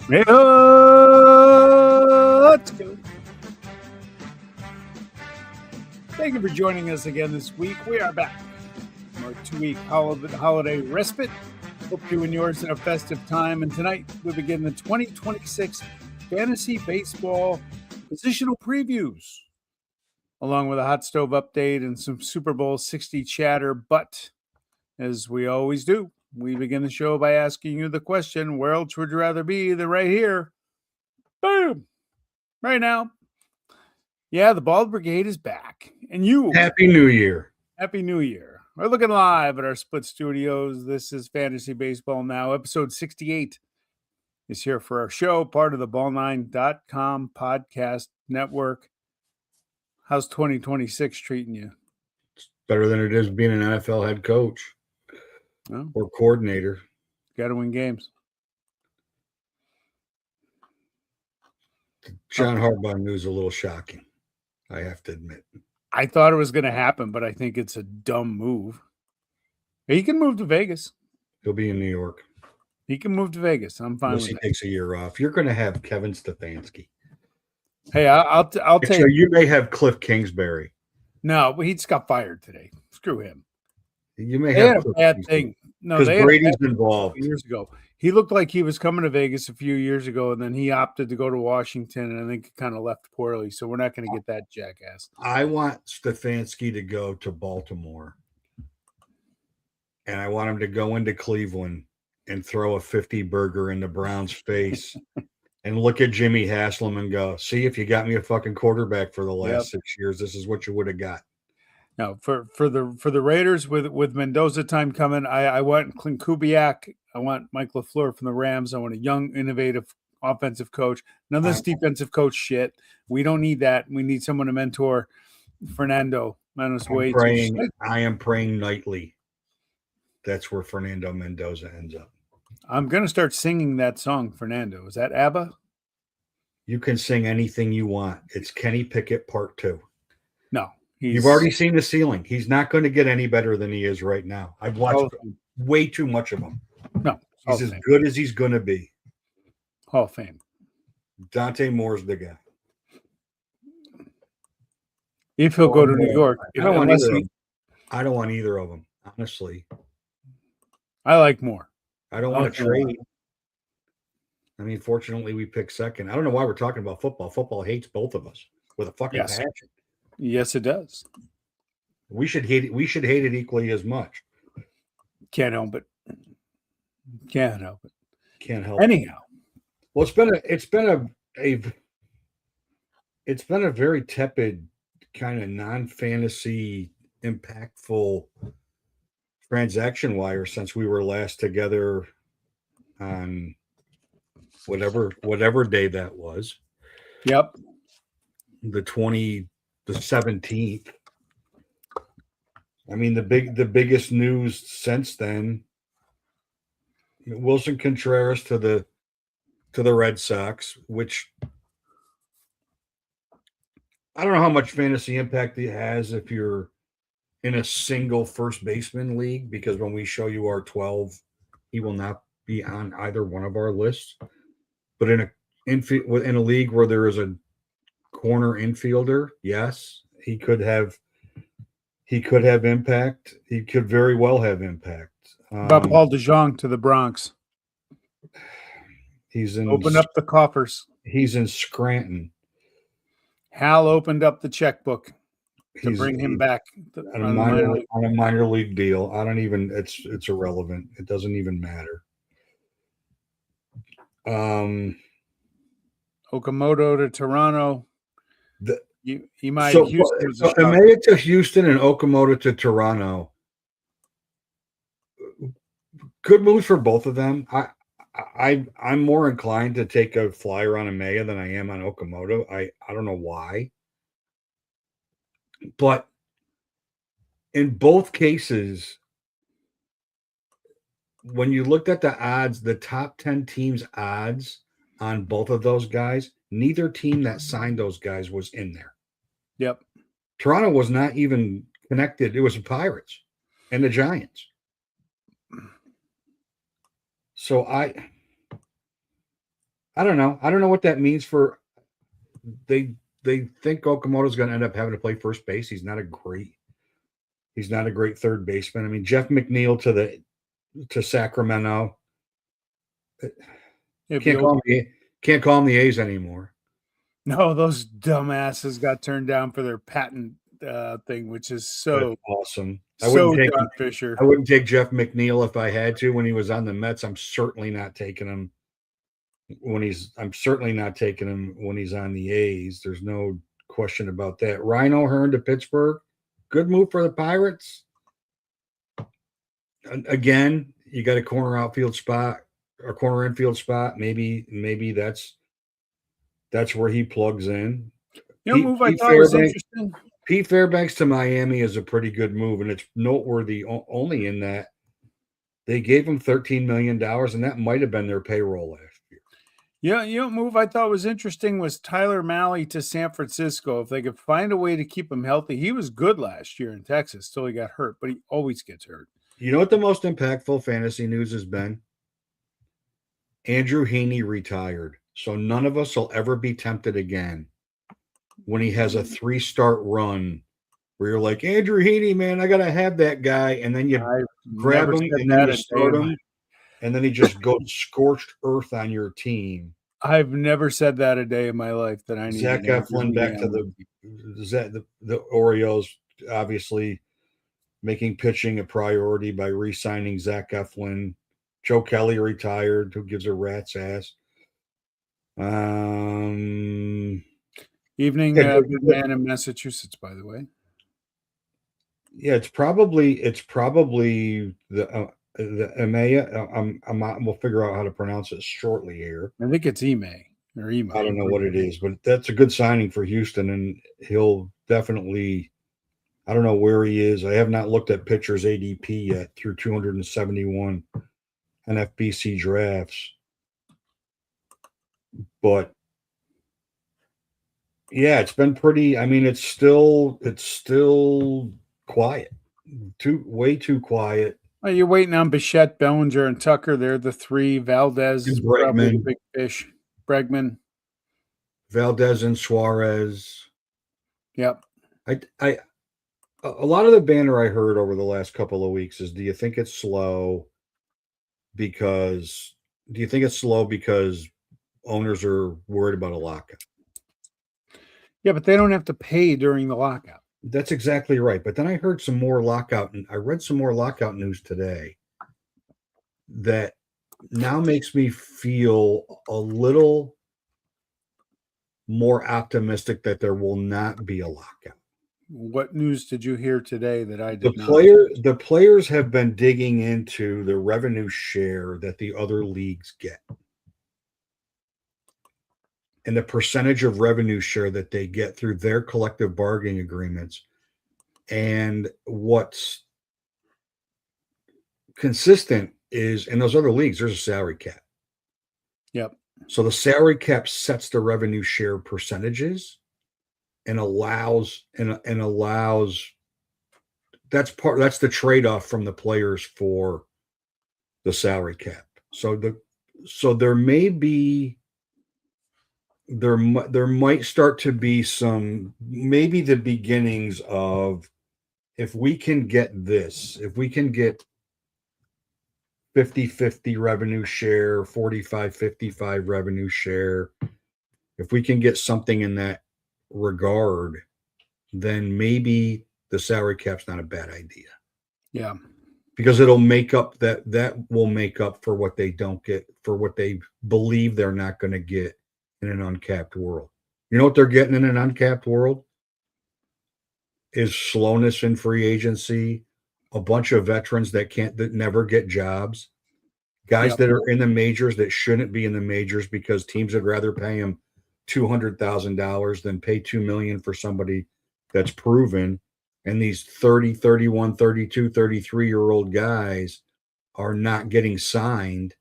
Hey, let's go. Thank you for joining us again this week. We are back from our 2-week holiday respite. Hope you and yours had a festive time. And tonight we begin the 2026 Fantasy Baseball Positional Previews, along with a hot stove update and some Super Bowl 60 chatter. But as we always do, we begin the show by asking you the question, where else would you rather be than right here? Boom! Right now. Yeah, the Bald Brigade is back. And you. Happy New Year. Happy New Year. We're looking live at our split studios. This is Fantasy Baseball Now. Episode 68 is here for our show, part of the Ball9.com podcast network. How's 2026 treating you? It's better than it is being an NFL head coach or coordinator. Got to win games. The John Harbaugh news is a little shocking, I have to admit. I thought it was going to happen, but I think it's a dumb move. He can move to Vegas. He'll be in New York. He can move to Vegas. I'm fine Unless with he takes a year off. You're going to have Kevin Stefanski. Hey, I'll take. So you may have Cliff Kingsbury. No, but he just got fired today. Screw him. You may They have had a bad thing. No, because Brady's involved. Years ago, he looked like he was coming to Vegas a few years ago, and then he opted to go to Washington, and I think it kind of left poorly. So we're not going to get that jackass. I want Stefanski to go to Baltimore, and I want him to go into Cleveland and throw a 50 burger in the Browns' face and look at Jimmy Haslam and go, see, if you got me a fucking quarterback for the last 6 years, this is what you would have got. Now, for the Raiders with Mendoza time coming, I want Clint Kubiak. I want Mike LaFleur from the Rams. I want a young, innovative offensive coach. None of this defensive coach shit. We don't need that. We need someone to mentor Fernando. I am praying nightly. That's where Fernando Mendoza ends up. I'm going to start singing that song, Fernando. Is that ABBA? You can sing anything you want. It's Kenny Pickett Part 2. No. You've already seen the ceiling. He's not going to get any better than he is right now. I've watched way too much of him. No. He's as good as he's going to be. Hall of Fame. Dante Moore's the guy. If he'll go to New York. I don't want either of them, honestly. I like Moore. I don't want to trade. I mean, fortunately, we picked second. I don't know why we're talking about football. Football hates both of us with a fucking passion. Yes, it does. We should hate it. We should hate it equally as much. Can't help it. Can't help it. Can't help. Anyhow, well, it's been a very tepid kind of non-fantasy impactful transaction wire since we were last together on whatever day that was. Yep. The 17th. I mean, the biggest news since then, Wilson Contreras to the Red Sox, which I don't know how much fantasy impact it has if you're in a single first baseman league, because when we show you our 12, he will not be on either one of our lists. But in a league where there is a corner infielder, yes, he could have impact. He could very well have impact. About Paul DeJong to the Bronx. Open up the coffers. He's in Scranton. Hal opened up the checkbook to bring him back on a minor league deal. It's irrelevant. It doesn't even matter. Okamoto to Toronto. Amaya to Houston and Okamoto to Toronto. Good moves for both of them. I'm more inclined to take a flyer on Amaya than I am on Okamoto. I don't know why. But in both cases, when you looked at the odds, the top 10 teams' odds on both of those guys, neither team that signed those guys was in there. Yep. Toronto was not even connected. It was the Pirates and the Giants. So I don't know. I don't know what that means for they think Okamoto's going to end up having to play first base. He's not a great third baseman. I mean, Jeff McNeil to Sacramento. Yeah, Can't call him the A's anymore. No, those dumbasses got turned down for their patent thing, which is so That's awesome. John Fisher. I wouldn't take Jeff McNeil if I had to when he was on the Mets. I'm certainly not taking him when he's on the A's. There's no question about that. Ryan O'Hearn to Pittsburgh. Good move for the Pirates. Again, you got a corner outfield spot, or corner infield spot. Maybe that's where he plugs in. Move I thought was interesting. Pete Fairbanks to Miami is a pretty good move, and it's noteworthy only in that they gave him $13 million, and that might have been their payroll last year. Yeah, move I thought was interesting was Tyler Mahle to San Francisco. If they could find a way to keep him healthy, he was good last year in Texas till he got hurt, but he always gets hurt. You know what the most impactful fantasy news has been? Andrew Heaney retired, so none of us will ever be tempted again when he has a 3-start run where you're like, Andrew Heaney, man, I got to have that guy. And then you grab him and then you start him. And then he just goes scorched earth on your team. I've never said that a day in my life that I need. Zach Eflin back to the Orioles, obviously making pitching a priority by re-signing Zach Eflin. Joe Kelly retired, who gives a rat's ass. Evening, good man in Massachusetts, by the way. Yeah, it's probably the EMEA. We'll figure out how to pronounce it shortly here. I think it's Ime or Ime. I don't know what it is, but that's a good signing for Houston, and he'll definitely. I don't know where he is. I have not looked at pitchers ADP yet through 271 NFBC drafts, but yeah, it's been pretty. I mean, it's still quiet, way too quiet. Well, you're waiting on Bichette, Bellinger, and Tucker. They're the three. Valdez is probably the big fish. Bregman, Valdez, and Suarez. Yep. A lot of the banner I heard over the last couple of weeks is, do you think it's slow because owners are worried about a lockout? Yeah, but they don't have to pay during the lockout. That's exactly right. But then I heard some more lockout, and I read some more lockout news today that now makes me feel a little more optimistic that there will not be a lockout. What news did you hear today that I did not? The players have been digging into the revenue share that the other leagues get and the percentage of revenue share that they get through their collective bargaining agreements. And what's consistent is in those other leagues, there's a salary cap. Yep. So the salary cap sets the revenue share percentages and allows that's the trade-off from the players for the salary cap. So there might start to be some, maybe the beginnings of, if we can get 50-50 revenue share, 45-55 revenue share, if we can get something in that regard, then maybe the salary cap's not a bad idea. Yeah. Because it'll make up that will make up for what they don't get, for what they believe they're not going to get in an uncapped world. You know what they're getting in an uncapped world? Is slowness in free agency, a bunch of veterans that never get jobs, guys that are in the majors that shouldn't be in the majors because teams would rather pay them $200,000 than pay $2 million for somebody that's proven. And these 30, 31, 32, 33-year-old guys are not getting signed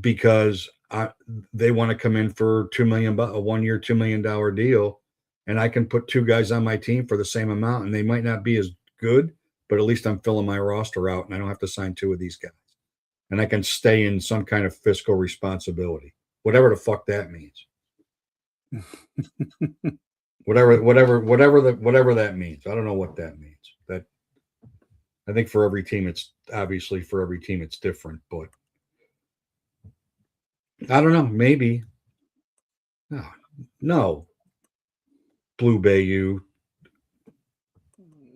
because they want to come in for $2 million, a 1-year, $2 million deal. And I can put 2 guys on my team for the same amount, and they might not be as good, but at least I'm filling my roster out and I don't have to sign 2 of these guys. And I can stay in some kind of fiscal responsibility. whatever the fuck that means. whatever that means. I don't know what that means. That I think for every team, it's different, but I don't know. Maybe no. Blue Bayou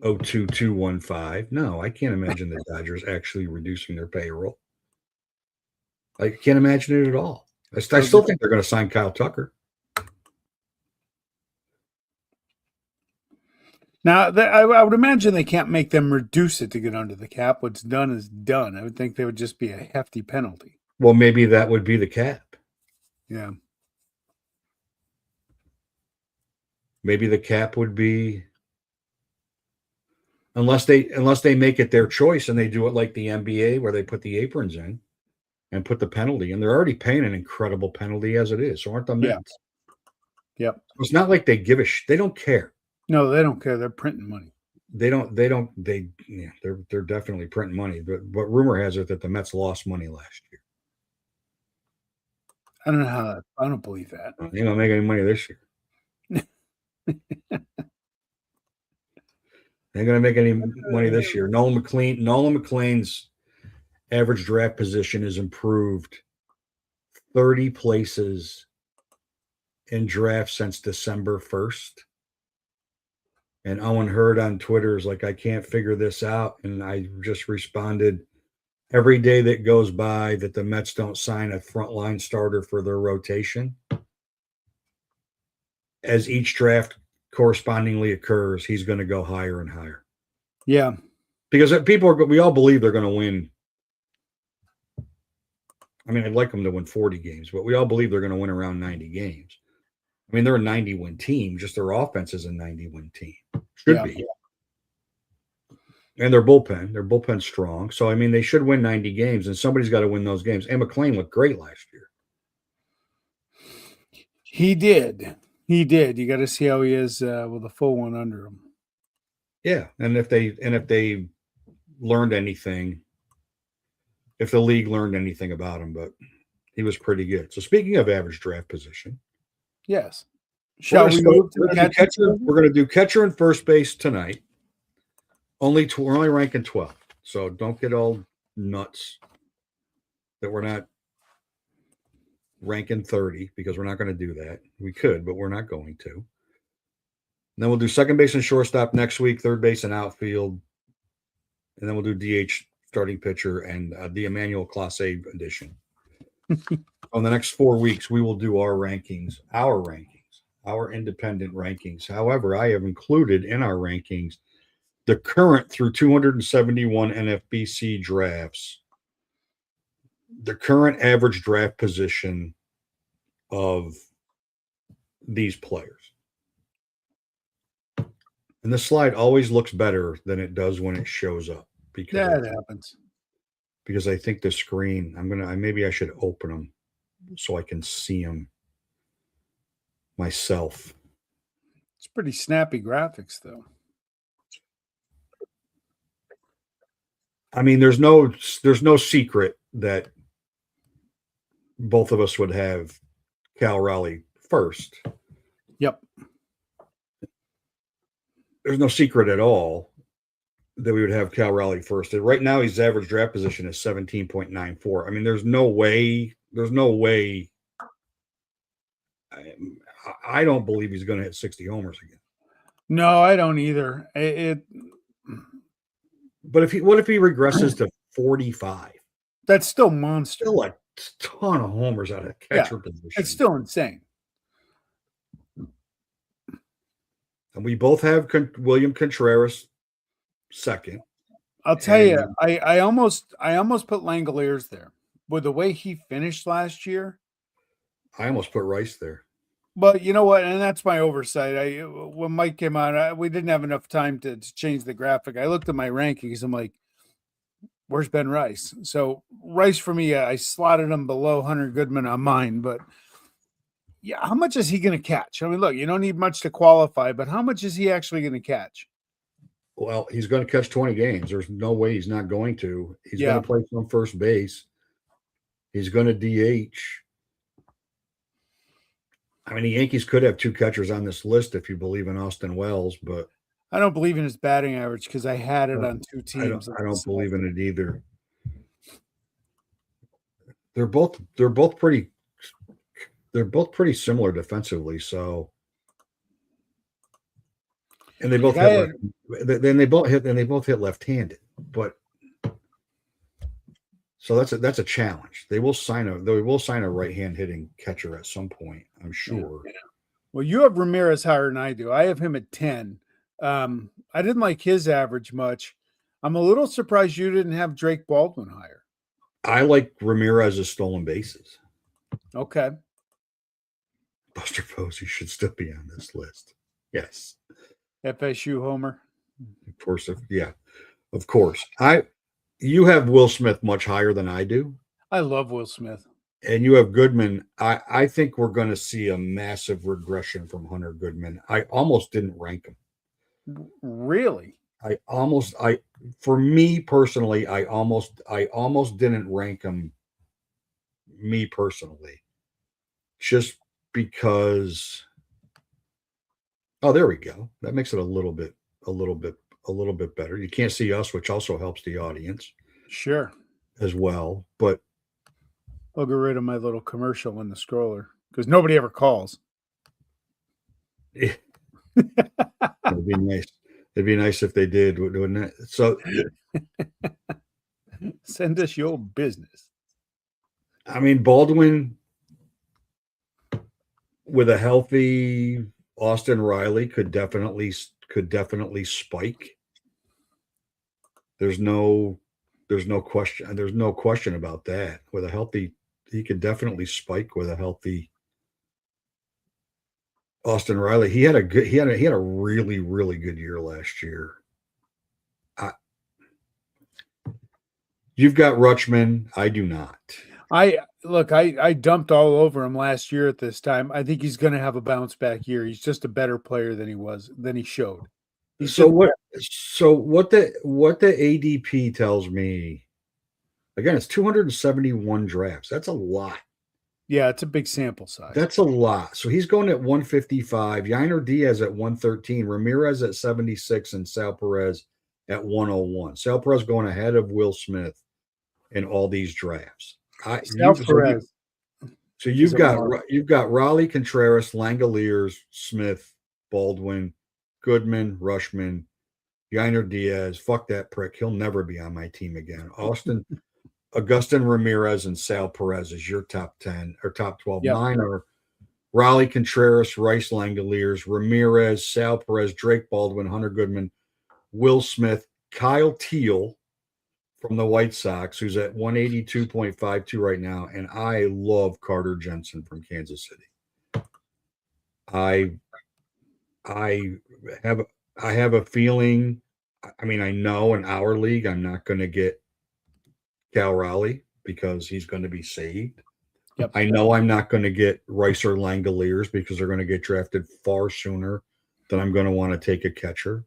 02215. No, I can't imagine the Dodgers actually reducing their payroll. I can't imagine it at all. I still think they're going to sign Kyle Tucker. Now, I would imagine they can't make them reduce it to get under the cap. What's done is done. I would think there would just be a hefty penalty. Well, maybe that would be the cap. Yeah. Maybe the cap would be, unless they make it their choice and they do it like the NBA where they put the aprons in and put the penalty, and they're already paying an incredible penalty as it is. So aren't the Mets? Yeah. Yep. It's not like they give a they don't care. No, they don't care. They're printing money. They're definitely printing money. But rumor has it that the Mets lost money last year. I don't know how that. I don't believe that. They ain't gonna make any money this year. They ain't gonna make any money this year. Nolan McLean's average draft position is improved 30 places in drafts since December 1st. And Owen Hurd on Twitter is like, I can't figure this out. And I just responded, every day that goes by that the Mets don't sign a frontline starter for their rotation, as each draft correspondingly occurs, he's going to go higher and higher. Yeah. Because we all believe they're going to win. I mean, I'd like them to win 40 games, but we all believe they're going to win around 90 games. I mean, they're a 90-win team. Just their offense is a 90-win team. Should be. And their bullpen's strong. So, I mean, they should win 90 games, and somebody's got to win those games. And McLean looked great last year. He did. You got to see how he is with a full one under him. Yeah, and if they learned anything, if the league learned anything about him, but he was pretty good. So, speaking of average draft position. Yes. Shall we move to the catcher? We're going to do catcher and first base tonight. We're only ranking 12. So don't get all nuts that we're not ranking 30, because we're not going to do that. We could, but we're not going to. And then we'll do second base and shortstop next week, third base and outfield. And then we'll do DH, starting pitcher, and the Emmanuel Clase edition. On the next 4 weeks, we will do our rankings, our independent rankings. However, I have included in our rankings the current through 271 NFBC drafts, the current average draft position of these players. And the slide always looks better than it does when it shows up. That happens. Because I think the screen, maybe I should open them so I can see them myself. It's pretty snappy graphics, though. I mean, there's no secret that both of us would have Cal Raleigh first. Yep. There's no secret at all that we would have Cal Raleigh first. Right now, his average draft position is 17.94. I mean, there's no way. I don't believe he's going to hit 60 homers again. No, I don't either. But what if he regresses to 45? That's still monster. Still a ton of homers out of catcher position. It's still insane. And we both have William Contreras second. I'll tell you, I almost put Langoliers there. With the way he finished last year, I almost put Rice there. But you know what? And that's my oversight. When Mike came on, we didn't have enough time to change the graphic. I looked at my rankings. I'm like, where's Ben Rice? So Rice for me, I slotted him below Hunter Goodman on mine. But yeah, how much is he going to catch? I mean, look, you don't need much to qualify, but how much is he actually going to catch? Well, he's going to catch 20 games. There's no way he's not going to. He's going to play some first base. He's going to DH. I mean, the Yankees could have 2 catchers on this list if you believe in Austin Wells, but I don't believe in his batting average because I had it on 2 I don't teams. I don't believe in it either. They're both pretty similar defensively, so and they both Like I hit had, left, then they both hit left-handed, but so that's a challenge. They will sign a right-hand hitting catcher at some point, I'm sure. well, you have Ramirez higher than I do. I have him at 10. I didn't like his average much. I'm a little surprised you didn't have Drake Baldwin higher. I like Ramirez's stolen bases. Okay. Buster Posey should still be on this list. Yes. FSU homer. Of course, of course. You have Will Smith much higher than I do, I love Will Smith. and you have Goodman. I think we're going to see a massive regression from Hunter Goodman. I almost didn't rank him. Really? For me personally, I almost didn't rank him. Me personally, just because. Oh, there we go. That makes it a little bit better. You can't see us, which also helps the audience Sure. as well. But I'll get rid of my little commercial in the scroller because nobody ever calls. it'd be nice. It'd be nice if they did, wouldn't it? So, Send us your business. I mean, Baldwin with a healthy Austin Riley could definitely spike. There's no question. There's no question about that. With a healthy, he could definitely spike with a healthy Austin Riley. He had a really, really good year last year. You've got Rutschman. I do not. I dumped all over him last year at this time. I think he's going to have a bounce back year. He's just a better player than he showed. So what the ADP tells me, again, it's 271 drafts. That's a lot. Yeah, it's a big sample size. That's a lot. So he's going at 155, Yainer Diaz at 113, Ramirez at 76, and Sal Perez at 101. Sal Perez going ahead of Will Smith in all these drafts. Sal Perez. So you've got Raleigh, Contreras, Langoliers, Smith, Baldwin, Goodman, Rushman, Yainer Diaz. Fuck that prick. He'll never be on my team again. Augustin Ramirez and Sal Perez is your top 10 or top 12. Yep. Mine are Raleigh, Contreras, Rice, Langoliers, Ramirez, Sal Perez, Drake Baldwin, Hunter Goodman, Will Smith, Kyle Teal from the White Sox, who's at 182.52 right now, and I love Carter Jensen from Kansas City. I have a feeling. I mean, I know in our league I'm not going to get Cal Raleigh because he's going to be saved. Yep. I know I'm not going to get Rice or Langoliers because they're going to get drafted far sooner than I'm going to want to take a catcher.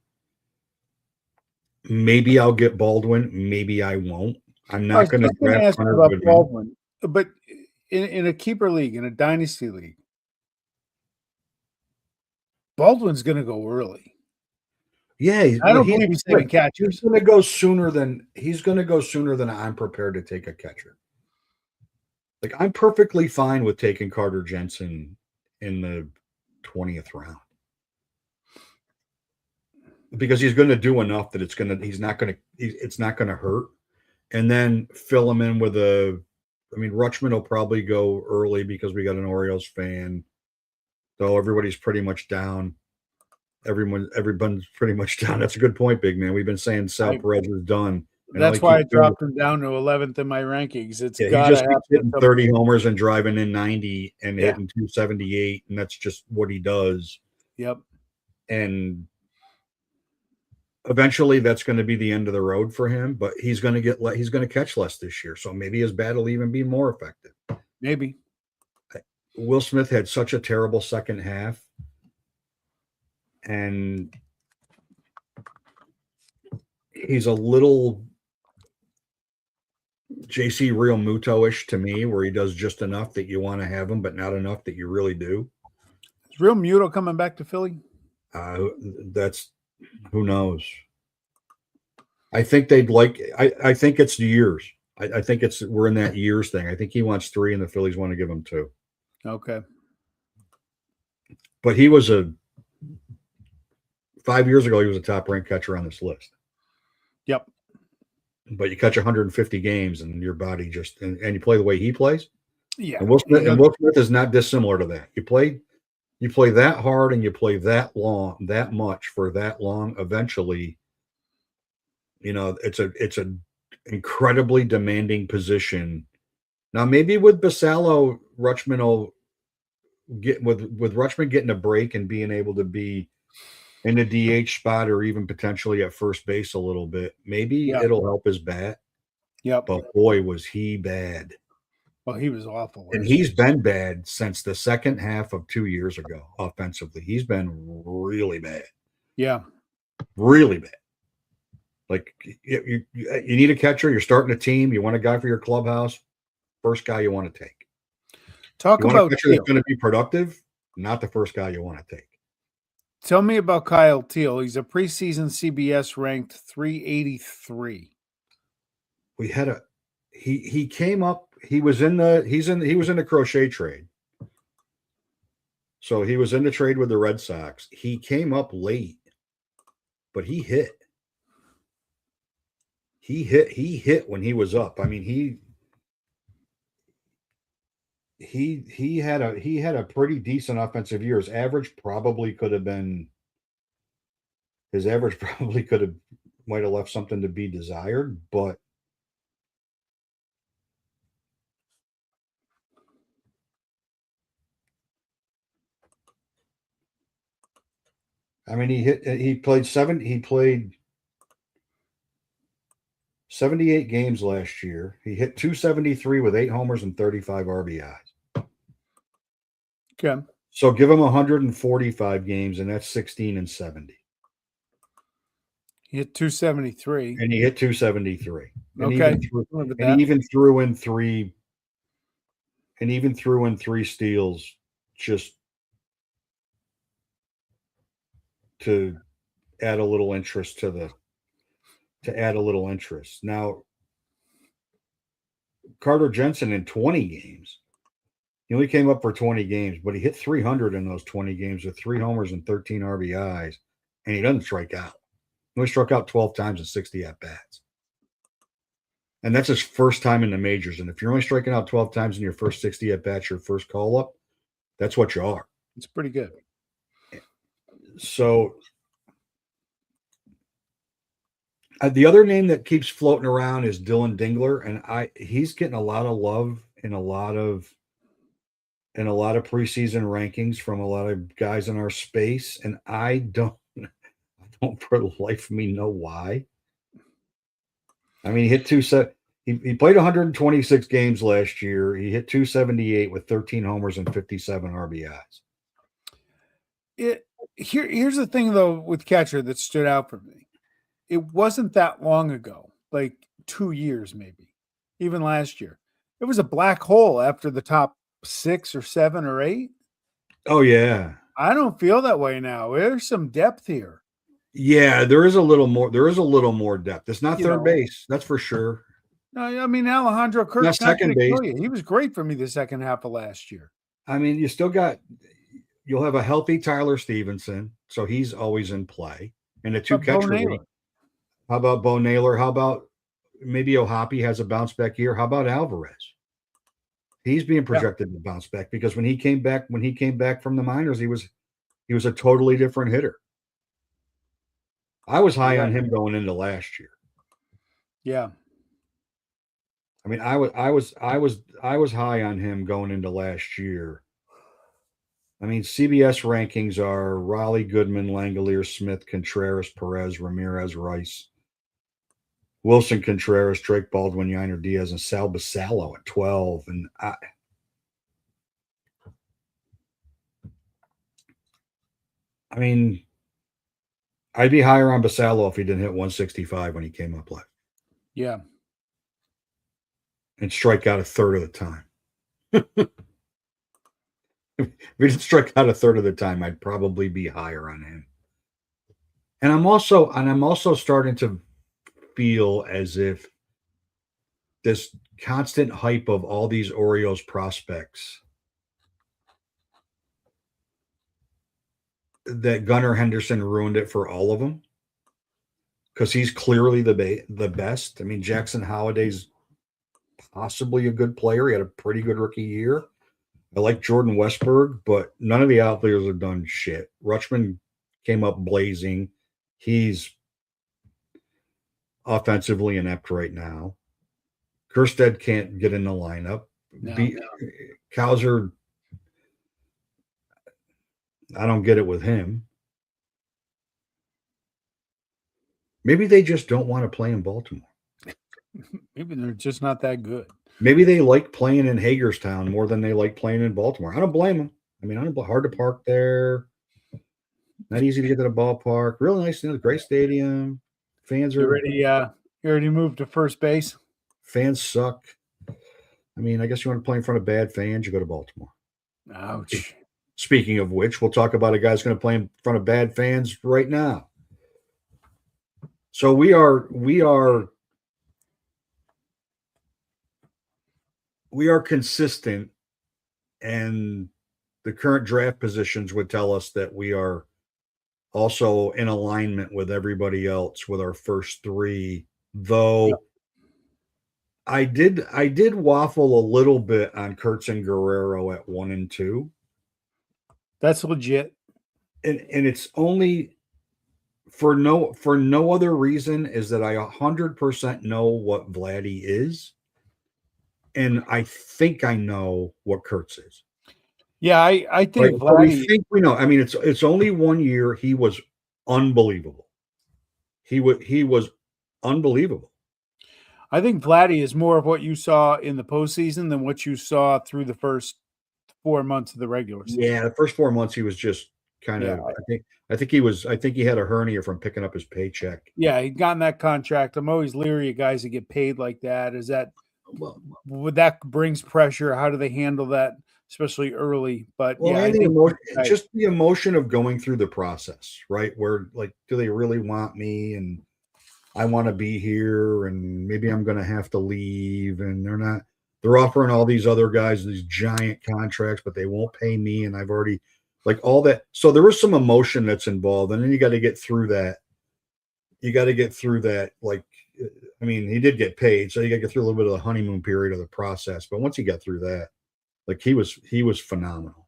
Maybe I'll get Baldwin. Maybe I won't. I'm not going to draft Hunter Goodman. Baldwin, but in a keeper league, in a dynasty league, Baldwin's going to go early. Yeah, I don't believe he's taking catchers. He's going to go sooner than I'm prepared to take a catcher. Like, I'm perfectly fine with taking Carter Jensen in the 20th round because he's going to do enough that it's not going to hurt. And then fill him in with Rutschman will probably go early because we got an Orioles fan. So everybody's pretty much down. Everyone's pretty much down. That's a good point, big man. We've been saying Sal Perez is done. That's why I dropped him down to 11th in my rankings. He just keeps hitting 30 homers and driving in 90 and hitting 278, and that's just what he does. Yep. And eventually, that's going to be the end of the road for him. But he's going to catch less this year, so maybe his bat will even be more effective. Maybe. Will Smith had such a terrible second half. And he's a little JC Real Muto-ish to me, where he does just enough that you want to have him, but not enough that you really do. Is Real Muto coming back to Philly? That's who knows. I think they'd like. I think it's years. I think we're in that years thing. I think he wants 3, and the Phillies want to give him 2. Okay. But he was 5 years ago. He was a top ranked catcher on this list. Yep. But you catch 150 games, and your body just and you play the way he plays. Yeah. And Will Smith is not dissimilar to that. You play that hard, and you play that long, that much for that long. Eventually, it's a incredibly demanding position. Now, maybe with Basallo, Rutschman will get with Rutschman getting a break and being able to be in the DH spot or even potentially at first base a little bit. Maybe it'll help his bat. Yep. But boy, was he bad. Well, he was awful. And he's been bad since the second half of 2 years ago offensively. He's been really bad. Yeah. Really bad. Like you need a catcher. You're starting a team. You want a guy for your clubhouse. First guy you want to take. Talk about a catcher that's going to be productive. Not the first guy you want to take. Tell me about Kyle Teal. He's a preseason CBS ranked 383. We had he came up. He was in the Crochet trade. So he was in the trade with the Red Sox. He came up late, but he hit. He hit when he was up. I mean, he had a pretty decent offensive year. His average probably could have might have left something to be desired, but I mean, he played 78 games last year. He hit 273 with 8 homers and 35 RBIs. Okay. So give him 145 games, and that's 16 and 70. He hit 273. And he hit 273. And okay. He even threw in 3 steals just to add a little interest Now, Carter Jensen in 20 games, he only came up for 20 games, but he hit 300 in those 20 games with 3 homers and 13 RBIs, and he doesn't strike out. He only struck out 12 times in 60 at-bats. And that's his first time in the majors. And if you're only striking out 12 times in your first 60 at-bats, your first call-up, that's what you are. It's pretty good. So the other name that keeps floating around is Dylan Dingler, and he's getting a lot of love in a lot of preseason rankings from a lot of guys in our space, and I don't for the life of me know why. I mean, he hit he played 126 games last year. He hit 278 with 13 homers and 57 RBIs. Here's the thing, though, with catcher that stood out for me. It wasn't that long ago, like 2 years maybe, even last year. It was a black hole after the top 6 or 7 or 8. Oh, yeah. I don't feel that way now. There's some depth here. Yeah, there is a little more depth. It's not third base, that's for sure. No, I mean, Alejandro Kirk, not second base. He was great for me the second half of last year. I mean, you'll have a healthy Tyler Stevenson, so he's always in play. And the two catchers. How about Bo Naylor? How about maybe Ohapi has a bounce back year? How about Alvarez? He's being projected to bounce back because when he came back from the minors, he was a totally different hitter. I was high on him going into last year. Yeah. I mean, I was high on him going into last year. I mean, CBS rankings are Raleigh, Goodman, Langolier, Smith, Contreras, Perez, Ramirez, Rice, Wilson, Contreras, Drake, Baldwin, Yiner, Diaz, and Sal Basallo at 12. And I mean, I'd be higher on Basallo if he didn't hit 165 when he came up left. Yeah. And strike out a third of the time. If he didn't strike out a third of the time, I'd probably be higher on him. And I'm also starting to feel as if this constant hype of all these Orioles prospects that Gunnar Henderson ruined it for all of them because he's clearly the best. I mean, Jackson Holliday's possibly a good player. He had a pretty good rookie year. I like Jordan Westberg, but none of the outfielders have done shit. Rutschman came up blazing. He's offensively inept right now. Kerstead can't get in the lineup. No. Cowser, I don't get it with him. Maybe they just don't want to play in Baltimore. Maybe they're just not that good. Maybe they like playing in Hagerstown more than they like playing in Baltimore. I don't blame them. I mean, hard to park there. Not easy to get to the ballpark. Real nice, great stadium. Fans are You already moved to first base. Fans suck. I mean, I guess you want to play in front of bad fans, you go to Baltimore. Ouch. Speaking of which, we'll talk about a guy's going to play in front of bad fans right now. So we are consistent, and the current draft positions would tell us that we are also in alignment with everybody else with our first three, though. Yep. I did waffle a little bit on Kurtz and Guerrero at 1 and 2. That's legit. And it's only for no other reason is that I 100% know what Vladdy is. And I think I know what Kurtz is. Yeah, I think Vladdy. We think we know. I mean, it's only 1 year. He was unbelievable. He was unbelievable. I think Vladdy is more of what you saw in the postseason than what you saw through the first 4 months of the regular season. Yeah, the first 4 months he was just kind of. I think he had a hernia from picking up his paycheck. Yeah, he'd gotten that contract. I'm always leery of guys that get paid like that. Is that that brings pressure? How do they handle that, especially early? But well, yeah, just the emotion of going through the process, right? Where like, do they really want me? And I want to be here, and maybe I'm going to have to leave. And they're not. They're offering all these other guys these giant contracts, but they won't pay me. And I've already like all that. So there was some emotion that's involved, and then you got to get through that. Like, I mean, he did get paid, so you got to get through a little bit of the honeymoon period of the process. But once he got through that, like he was phenomenal.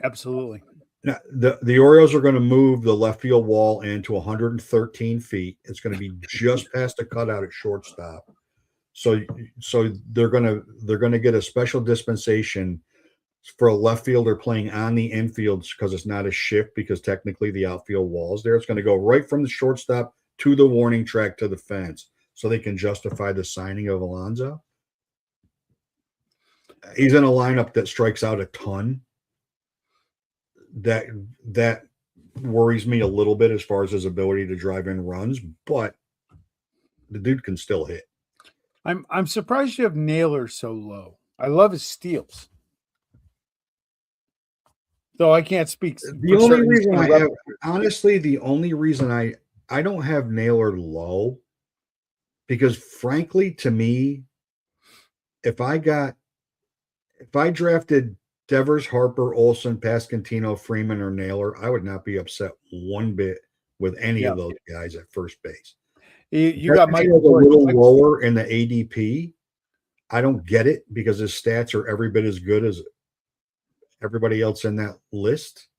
Absolutely. Now, the Orioles are going to move the left field wall into 113 feet. It's going to be just past the cutout at shortstop. So they're gonna get a special dispensation for a left fielder playing on the infield because it's not a shift because technically the outfield wall is there. It's going to go right from the shortstop to the warning track to the fence, so they can justify the signing of Alonso. He's in a lineup that strikes out a ton. That worries me a little bit as far as his ability to drive in runs, but the dude can still hit. I'm surprised you have Naylor so low. I love his steals. Though I can't speak. The only reason the only reason I don't have Naylor low, because frankly, to me, if I drafted Devers, Harper, Olsen, Pasquantino, Freeman, or Naylor, I would not be upset one bit with any of those guys at first base. You got Mike a little lower in the ADP. I don't get it because his stats are every bit as good as everybody else in that list.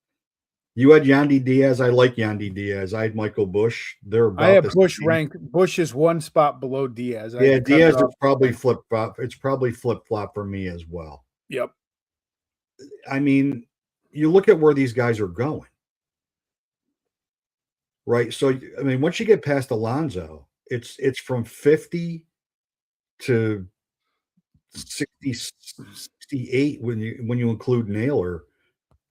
You had Yandy Diaz. I like Yandy Diaz. I had Michael Bush. I have Bush ranked. Bush is one spot below Diaz. Yeah, Diaz is probably flip flop. It's probably flip flop for me as well. Yep. I mean, you look at where these guys are going. Right. So, I mean, once you get past Alonso, it's from 50 to 60, 68 when you include Naylor.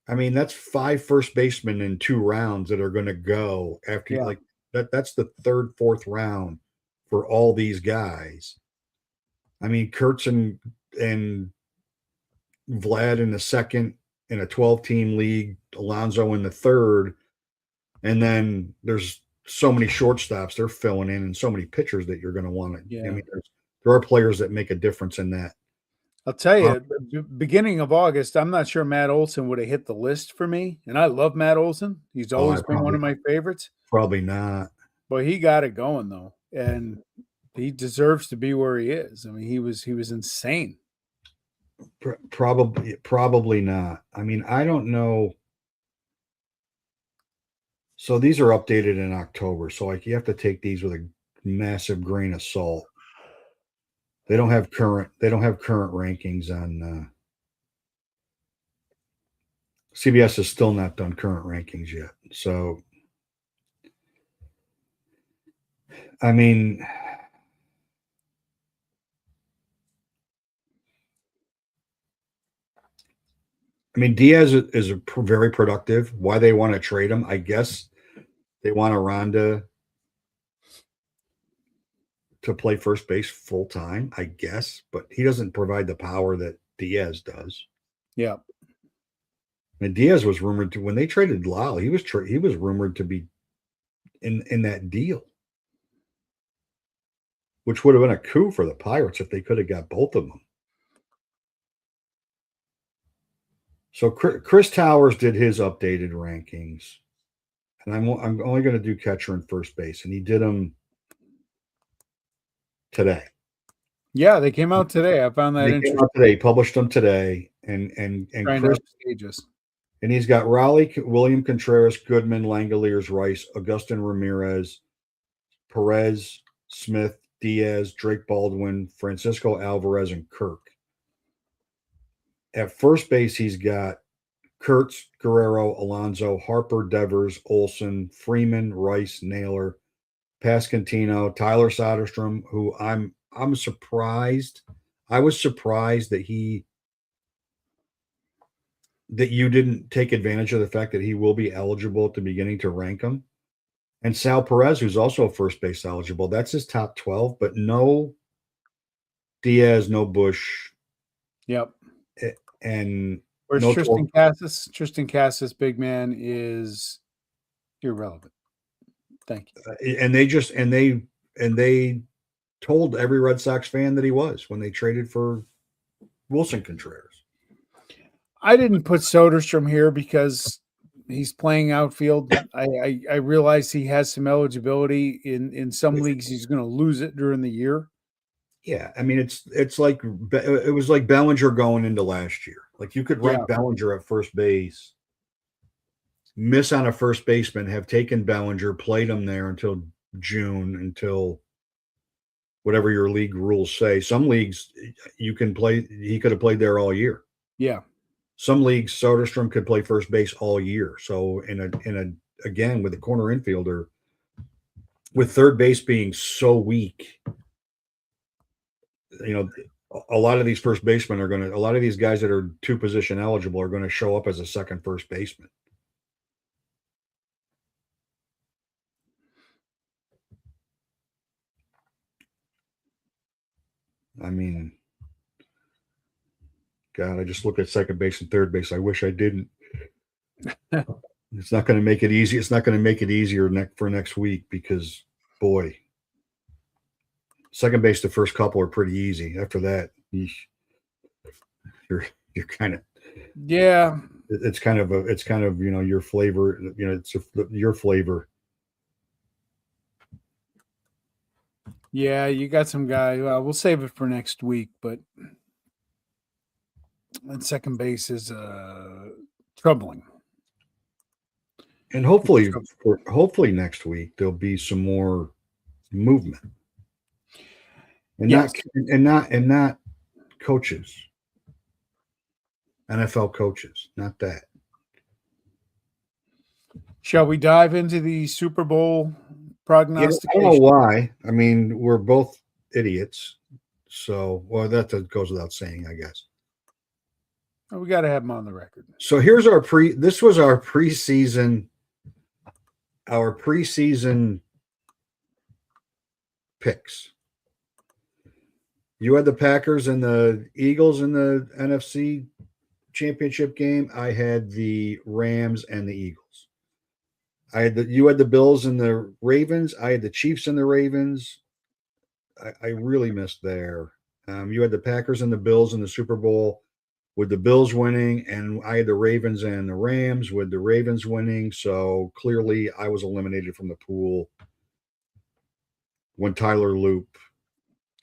I mean, that's 5 first basemen in 2 rounds that are going to go after you like that. That's the 3rd, 4th round for all these guys. I mean, Kurtz and Vlad in the 2nd, in a 12-team league, Alonso in the third, and then there's so many shortstops they're filling in and so many pitchers that you're going to want to. Yeah. I mean, there are players that make a difference in that. I'll tell you, beginning of August, I'm not sure Matt Olson would have hit the list for me. And I love Matt Olson. He's always been one of my favorites. Probably not. But he got it going though. And he deserves to be where he is. I mean, he was insane. Probably not. I mean, I don't know. So these are updated in October. So like you have to take these with a massive grain of salt. They don't have current rankings on CBS has still not done current rankings yet. So I mean, Diaz is very productive. Why they want to trade him? I guess they want Aranda to play first base full time, I guess, but he doesn't provide the power that Diaz does. Yeah. And Diaz was rumored to, when they traded Lyle, he was rumored to be in that deal, which would have been a coup for the Pirates if they could have got both of them. So Chris Towers did his updated rankings, and I'm only going to do catcher and first base, and he did them today. Yeah, they came out today. I found that interesting. Came out today, published them today, and Chris stages. And he's got Raleigh, William Contreras, Goodman, Langoliers, Rice, Augustin Ramirez, Perez, Smith, Diaz, Drake Baldwin, Francisco Alvarez, and Kirk. At first base, he's got Kurtz, Guerrero, Alonso, Harper, Devers, Olson, Freeman, Rice, Naylor, Pascantino, Tyler Soderstrom, who I'm surprised. I was surprised that you didn't take advantage of the fact that he will be eligible at the beginning to rank him. And Sal Perez, who's also first base eligible. That's his top 12, but no Diaz, no Bush. Yep. And where's no Tristan Cassis? Tristan Cassis, big man, is irrelevant. Thank you. And they told every Red Sox fan that he was when they traded for Wilson Contreras. I didn't put Soderstrom here because he's playing outfield. I realize he has some eligibility in some leagues. He's going to lose it during the year. Yeah, I mean it's like it was like Bellinger going into last year. Like you could rank Bellinger at first base, miss on a first baseman, have taken Bellinger, played him there until June, until whatever your league rules say. Some leagues you can play. He could have played there all year. Yeah. Some leagues Soderstrom could play first base all year. So again with the corner infielder, with third base being so weak. You know, a lot of these first basemen a lot of these guys that are two position eligible are going to show up as a second first baseman. I mean, God, I just look at second base and third base. I wish I didn't. It's not going to make it easy. It's not going to make it easier for next week because, boy, second base, the first couple are pretty easy. After that, you're kind of It's kind of your flavor. It's your flavor. Yeah, you got some guy. Well, we'll save it for next week, but second base is troubling. And hopefully next week there'll be some more movement. And not coaches. NFL coaches, not that. Shall we dive into the Super Bowl prognostication? I don't know why. I mean, we're both idiots. So, that goes without saying, I guess. We got to have them on the record. So here's this was our preseason picks. You had the Packers and the Eagles in the NFC championship game, I had the Rams and the Eagles. You had the Bills and the Ravens. I had the Chiefs and the Ravens. I really missed there. You had the Packers and the Bills in the Super Bowl with the Bills winning, and I had the Ravens and the Rams with the Ravens winning. So clearly I was eliminated from the pool when Tyler Loop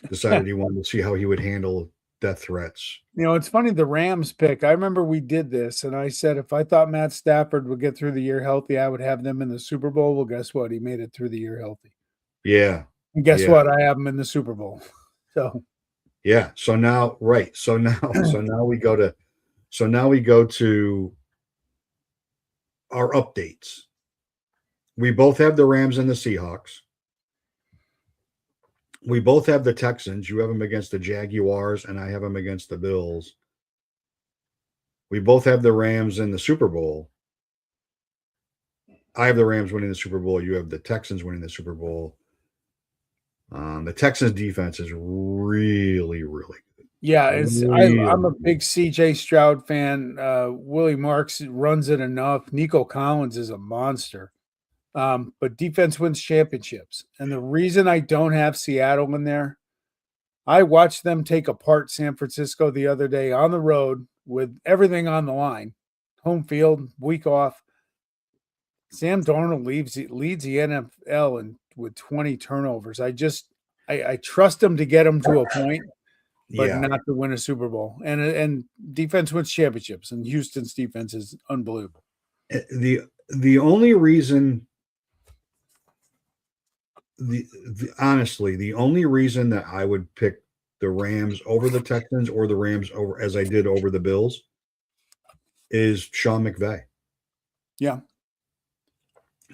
decided he wanted to see how he would handle death threats. It's funny, the Rams pick. I remember we did this, and I said if I thought Matt Stafford would get through the year healthy, I would have them in the Super Bowl. Well, guess what? He made it through the year healthy. Yeah. And guess what? I have him in the Super Bowl. So yeah. So now, right. So now we go to our updates. We both have the Rams and the Seahawks. We both have the Texans. You have them against the Jaguars, and I have them against the Bills. We both have the Rams in the Super Bowl. I have the Rams winning the Super Bowl. You have the Texans winning the Super Bowl. The Texans defense is really, really good. Yeah, I'm a big CJ Stroud fan. Willie Marks runs it enough. Nico Collins is a monster. But defense wins championships. And the reason I don't have Seattle in there, I watched them take apart San Francisco the other day on the road with everything on the line. Home field, week off. Sam Darnold leads the NFL with 20 turnovers. I trust him to get him to a point, but not to win a Super Bowl. And defense wins championships, and Houston's defense is unbelievable. The only reason honestly, the only reason that I would pick the Rams over the Texans or the Rams over as I did over the Bills is Sean McVay. Yeah.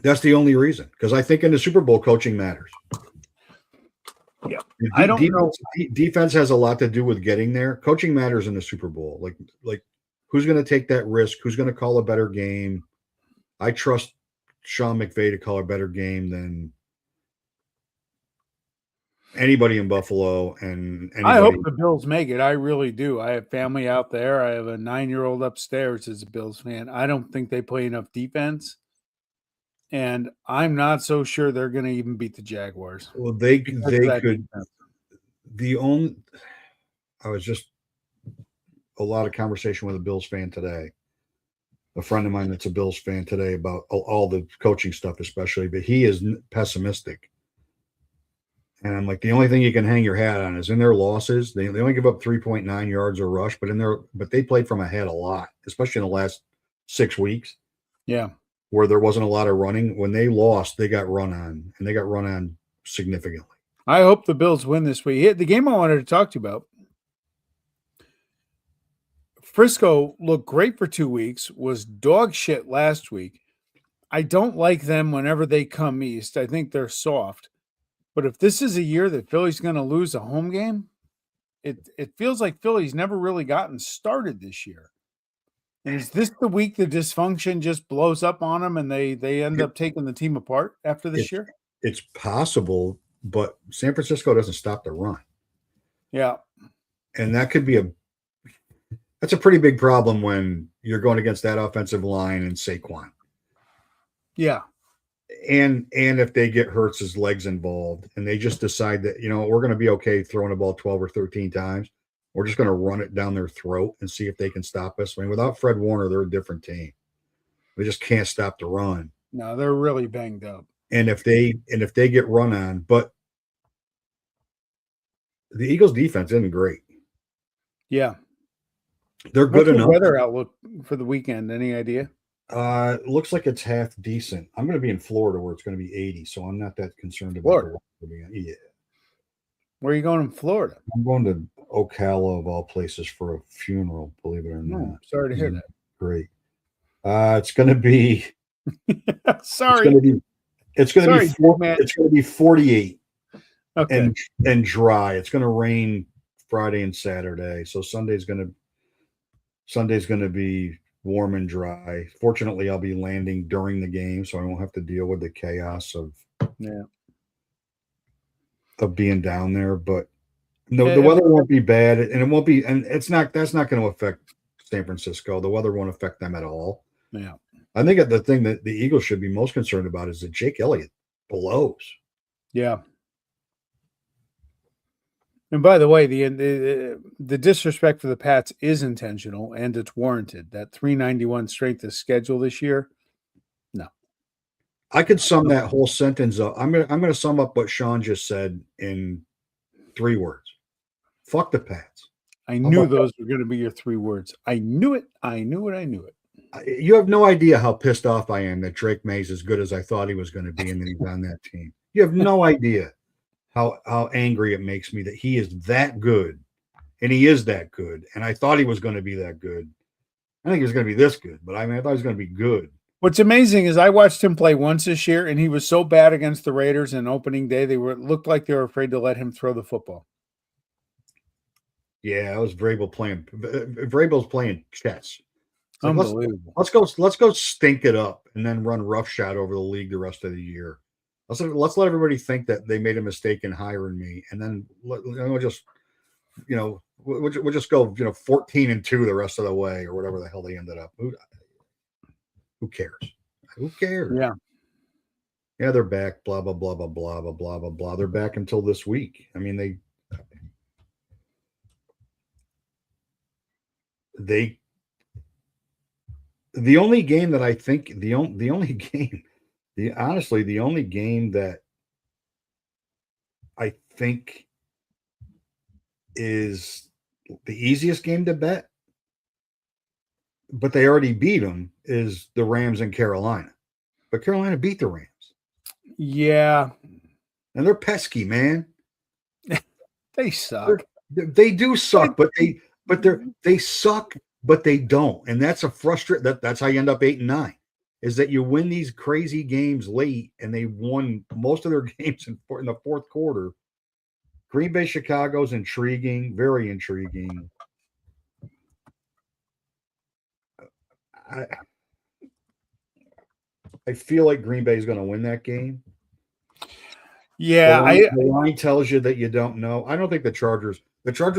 That's the only reason, because I think in the Super Bowl, coaching matters. Yeah. I don't know. Defense has a lot to do with getting there. Coaching matters in the Super Bowl. Like who's going to take that risk? Who's going to call a better game? I trust Sean McVay to call a better game than anybody in Buffalo and anybody. I hope the Bills make it. I really do. I have family out there. I have a 9-year-old upstairs as a Bills fan. I don't think they play enough defense. And I'm not so sure they're going to even beat the Jaguars. Well, they could. I was just a lot of conversation with a Bills fan today. A friend of mine that's a Bills fan today about all the coaching stuff, especially, but he is pessimistic. And I'm like, the only thing you can hang your hat on is in their losses. They only give up 3.9 yards a rush, but they played from ahead a lot, especially in the last 6 weeks. Yeah. Where there wasn't a lot of running. When they lost, they got run on, and they got run on significantly. I hope the Bills win this week. The game I wanted to talk to you about, Frisco looked great for 2 weeks, was dog shit last week. I don't like them whenever they come east. I think they're soft. But if this is a year that Philly's going to lose a home game, it feels like Philly's never really gotten started this year. And is this the week the dysfunction just blows up on them and they end up taking the team apart after this year? It's possible, but San Francisco doesn't stop the run. Yeah. And that's a pretty big problem when you're going against that offensive line and Saquon. Yeah. And if they get Hurts's legs involved and they just decide that, we're going to be okay throwing the ball 12 or 13 times. We're just going to run it down their throat and see if they can stop us. I mean, without Fred Warner, they're a different team. They just can't stop the run. No, they're really banged up. And if they get run on, but the Eagles' defense isn't great. Yeah, they're good enough. What's the weather outlook for the weekend? Any idea? Looks like it's half decent. I'm going to be in Florida where it's going to be 80, so I'm not that concerned about Florida. Yeah. Where are you going in Florida? I'm going to Ocala, of all places, for a funeral, believe it or not. Sorry to hear that. Great. It's going to be sorry. It's going to be 48 and dry. It's going to rain Friday and Saturday. So Sunday's going to be warm and dry. Fortunately, I'll be landing during the game, so I won't have to deal with the chaos of being down there. But no, the weather won't be bad, and it won't be, and that's not going to affect San Francisco. The weather won't affect them at all. Yeah. I think the thing that the Eagles should be most concerned about is that Jake Elliott blows. Yeah. And by the way, the disrespect for the Pats is intentional and it's warranted. That 391 strength of schedule this year, no. I could sum that whole sentence up. I'm gonna sum up what Sean just said in 3 words. Fuck the Pats. I knew those were going to be your 3 words. I knew it. I knew it. I knew it. You have no idea how pissed off I am that Drake May's as good as I thought he was going to be, and that he's on that team. You have no idea how angry it makes me that he is that good, and he is that good. And I thought he was going to be that good. I think he was going to be this good, but I thought he was going to be good. What's amazing is I watched him play once this year, and he was so bad against the Raiders in opening day. Looked like they were afraid to let him throw the football. Yeah, I was Vrabel's playing chess. Like, unbelievable. Let's go stink it up and then run roughshod over the league the rest of the year. Let's let everybody think that they made a mistake in hiring me, and then we'll just we'll just go 14-2 the rest of the way, or whatever the hell they ended up. Who cares? Who cares? Yeah, they're back. Blah blah blah blah blah blah blah blah blah. They're back until this week. I mean, the only game that I think honestly, the only game that I think is the easiest game to bet, but they already beat them, is the Rams in Carolina. But Carolina beat the Rams. Yeah. And they're pesky, man. They suck. They do suck, but they suck, but they don't. And that's that's how you end up 8-9. Is that you win these crazy games late, and they won most of their games in the fourth quarter. Green Bay, Chicago's intriguing, very intriguing. I feel like Green Bay is going to win that game. Yeah, the line tells you that you don't know. I don't think the Chargers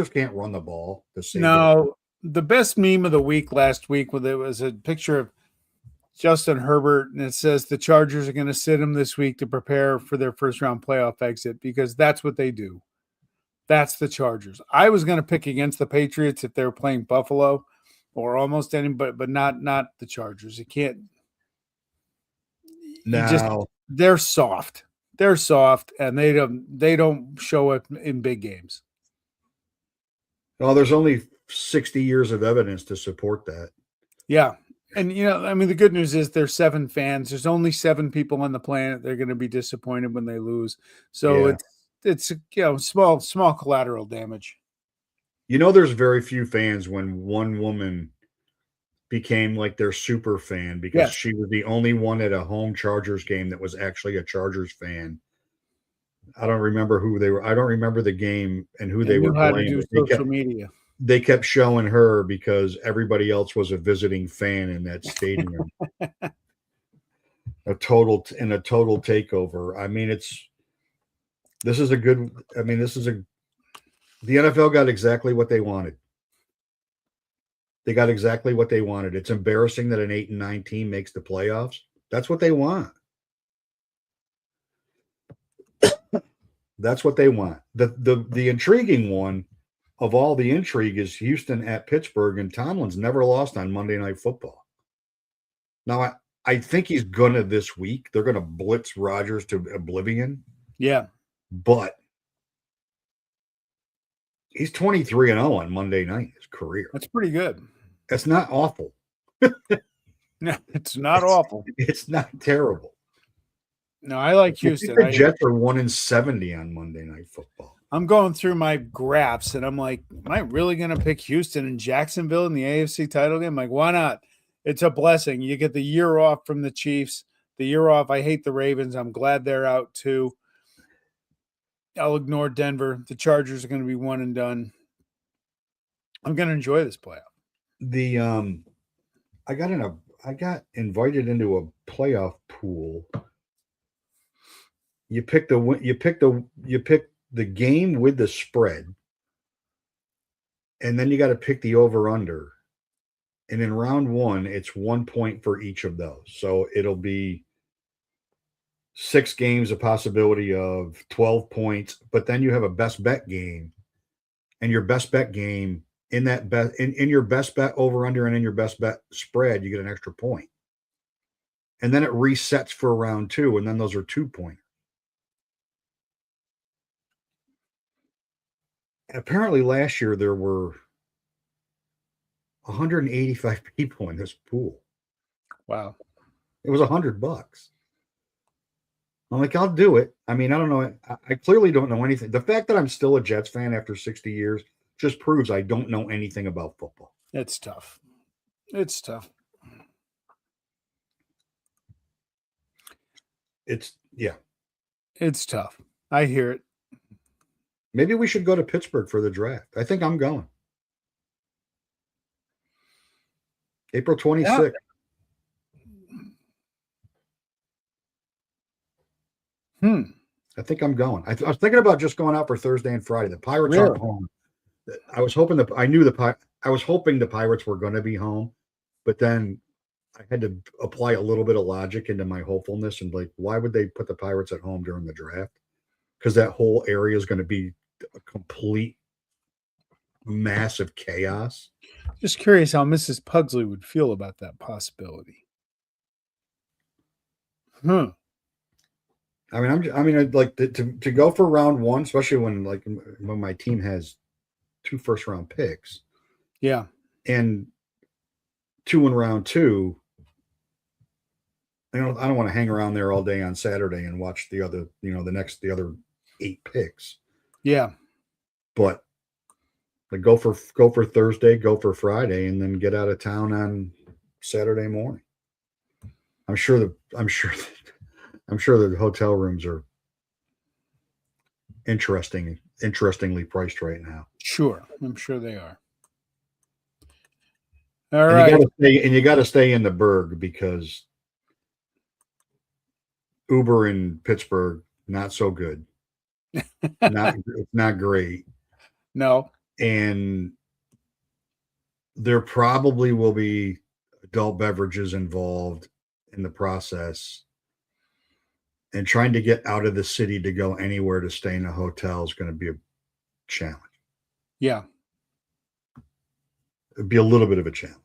can't run the ball. The best meme of the week last week, there was a picture of Justin Herbert, and it says the Chargers are going to sit him this week to prepare for their first round playoff exit, because that's what they do. That's the Chargers. I was going to pick against the Patriots if they were playing Buffalo or almost anybody, but not the Chargers. You can't. They're soft. They're soft, and they don't show up in big games. Well, there's only 60 years of evidence to support that. Yeah. And, the good news is there's 7 fans. There's only 7 people on the planet. They're going to be disappointed when they lose. So it's small collateral damage. There's very few fans when one woman became like their super fan because she was the only one at a home Chargers game that was actually a Chargers fan. I don't remember who they were. I don't remember the game and who they were playing. To do social media. They kept showing her because everybody else was a visiting fan in that stadium. a total takeover. I mean, the NFL got exactly what they wanted. They got exactly what they wanted. It's embarrassing that an 8-9 team makes the playoffs. That's what they want. That's what they want. The intriguing one of all the intrigue is Houston at Pittsburgh, and Tomlin's never lost on Monday Night Football. Now, I think he's gonna this week. They're gonna blitz Rodgers to oblivion. Yeah, but he's 23-0 on Monday night in his career. That's pretty good. That's not awful. No, it's not awful. It's not terrible. No, I like Houston. The Jets are 1-70 on Monday Night Football. I'm going through my graphs, and I'm like, am I really going to pick Houston and Jacksonville in the AFC title game? Like, why not? It's a blessing. You get the year off from the Chiefs. The year off. I hate the Ravens. I'm glad they're out too. I'll ignore Denver. The Chargers are going to be one and done. I'm going to enjoy this playoff. I got invited into a playoff pool. You pick the game with the spread, and then you got to pick the over under. And in round one, it's 1 point for each of those. So it'll be 6 games, a possibility of 12 points, but then you have a best bet game. And your best bet game in that bet in your best bet over under and in your best bet spread, you get an extra point. And then it resets for round 2, and then those are 2 points. Apparently last year there were 185 people in this pool. Wow. It was $100. I'm like, I'll do it. I mean, I don't know. I clearly don't know anything. The fact that I'm still a Jets fan after 60 years just proves I don't know anything about football. It's tough. It's tough. It's tough. I hear it. Maybe we should go to Pittsburgh for the draft. I think I'm going. April 26th. I think I'm going. I was thinking about just going out for Thursday and Friday. The Pirates aren't home. I was hoping I was hoping the Pirates were going to be home, but then I had to apply a little bit of logic into my hopefulness and like, why would they put the Pirates at home during the draft? Because that whole area is going to be a complete massive chaos. Just curious how Mrs. Pugsley would feel about that possibility. I mean, I'd like to go for round one, especially when my team has 2 first-round picks. Yeah, and 2 in round 2. I don't want to hang around there all day on Saturday and watch the other, the other 8 picks. Yeah, but like go for Thursday, go for Friday, and then get out of town on Saturday morning. I'm sure the hotel rooms are interestingly priced right now. Sure, I'm sure they are. All right, you got to stay in the Berg because Uber in Pittsburgh not so good. not great. No, and there probably will be adult beverages involved in the process. And trying to get out of the city to go anywhere to stay in a hotel is going to be a challenge. Yeah. It'd be a little bit of a challenge.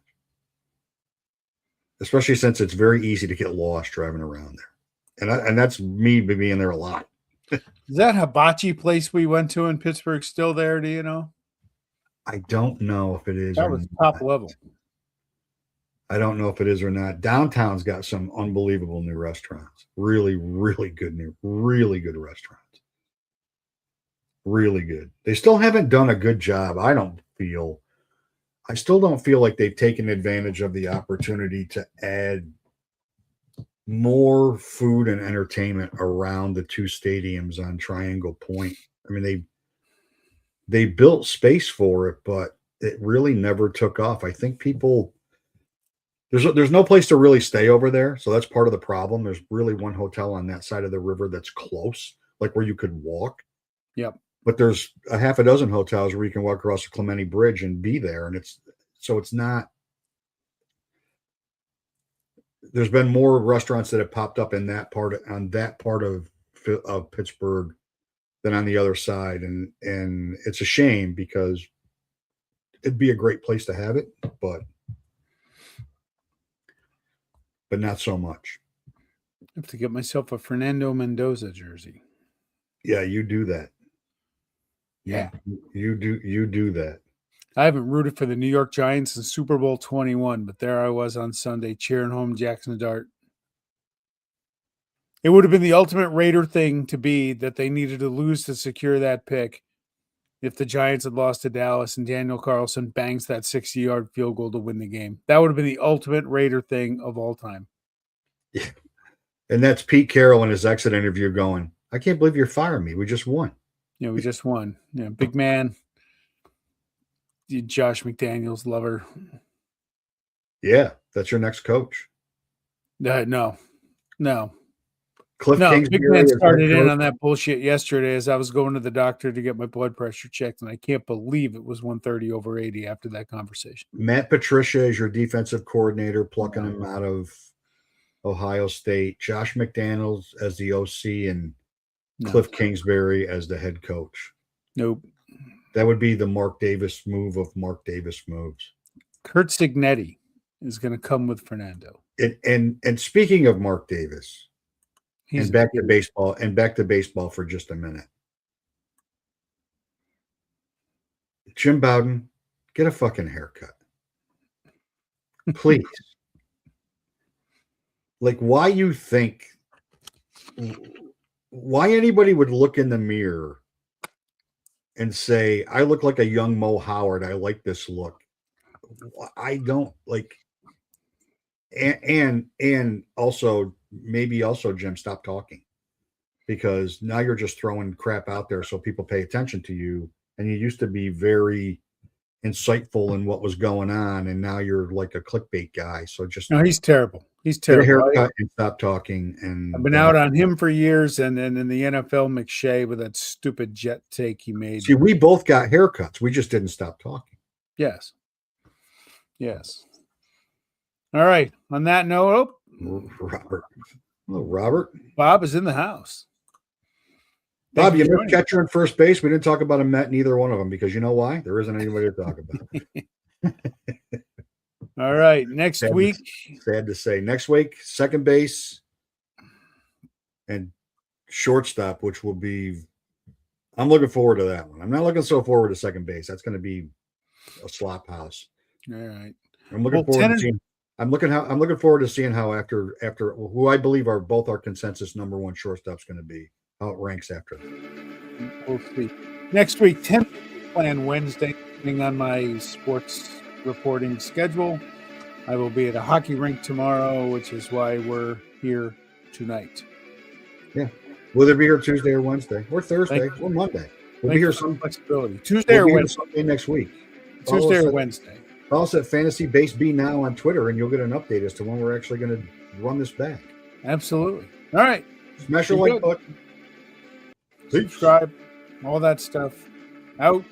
Especially since it's very easy to get lost driving around there. And that's me being there a lot. Is that hibachi place we went to in Pittsburgh still there? Do you know? I don't know if it is. That was top level. I don't know if it is or not. Downtown's got some unbelievable new restaurants. Really, really good restaurants. Really good. They still haven't done a good job. I still don't feel like they've taken advantage of the opportunity to add more food and entertainment around the 2 stadiums on Triangle Point. I mean, they built space for it, but it really never took off. I think people there's no place to really stay over there, so that's part of the problem. There's really one hotel on that side of the river that's close, like where you could walk. Yep. But there's a half a dozen hotels where you can walk across the Clementi Bridge and be there, and it's not. There's been more restaurants that have popped up on that part of Pittsburgh than on the other side, and it's a shame because it'd be a great place to have it, but not so much. I have to get myself a Fernando Mendoza jersey. Yeah, you do that. Yeah, you do that. I haven't rooted for the New York Giants in Super Bowl 21, but there I was on Sunday cheering home Jackson Dart. It would have been the ultimate Raider thing to be that they needed to lose to secure that pick if the Giants had lost to Dallas and Daniel Carlson bangs that 60-yard field goal to win the game. That would have been the ultimate Raider thing of all time. Yeah. And that's Pete Carroll in his exit interview going, I can't believe you're firing me. We just won. Yeah, we just won. Yeah, big man. Josh McDaniels lover. Yeah, that's your next coach. No. Cliff No, Big Kingsbury Man as head started in coach. on that bullshit yesterday as I was going to the doctor to get my blood pressure checked, and I can't believe it was 130/80 after that conversation. Matt Patricia is your defensive coordinator, plucking him out of Ohio State. Josh McDaniels as the OC, and Cliff Kingsbury as the head coach. Nope. That would be the Mark Davis move of Mark Davis moves. Kurt Signetti is going to come with Fernando. And speaking of Mark Davis, He's back to baseball for just a minute. Jim Bowden, get a fucking haircut. Please. Like, why anybody would look in the mirror and say, I look like a young Mo Howard. I like this look. I don't like, and also Jim, stop talking, because now you're just throwing crap out there so people pay attention to you. And you used to be very insightful in what was going on, and now you're like a clickbait guy. So just no, he's terrible. He's get a terrible. haircut and stop talking. And I've been out on him for years, and then in the NFL, McShay with that stupid jet take he made. See, we both got haircuts. We just didn't stop talking. Yes. All right. On that note, Robert. Bob is in the house. Bob, you missed catcher and first base. We didn't talk about a Met, neither one of them, because you know why? There isn't anybody to talk about. All right. Next week. Sad to say. Next week, second base and shortstop, which will be – I'm looking forward to that one. I'm not looking so forward to second base. That's going to be a slop house. All right. I'm looking forward to seeing – I'm looking forward to seeing how after who I believe are both our consensus number one shortstop's going to be, how it ranks after that. We'll see. Next week, 10 plan Wednesday, depending on my sports reporting schedule. I will be at a hockey rink tomorrow, which is why we're here tonight. Yeah. Will they be here Tuesday or Wednesday or Thursday or Monday? We'll be here some flexibility. Tuesday or Wednesday next week. Tuesday or Wednesday. Follow us at Fantasy Base B now on Twitter, and you'll get an update as to when we're actually going to run this back. Absolutely. All right. Smash your like button. Subscribe. All that stuff. Out.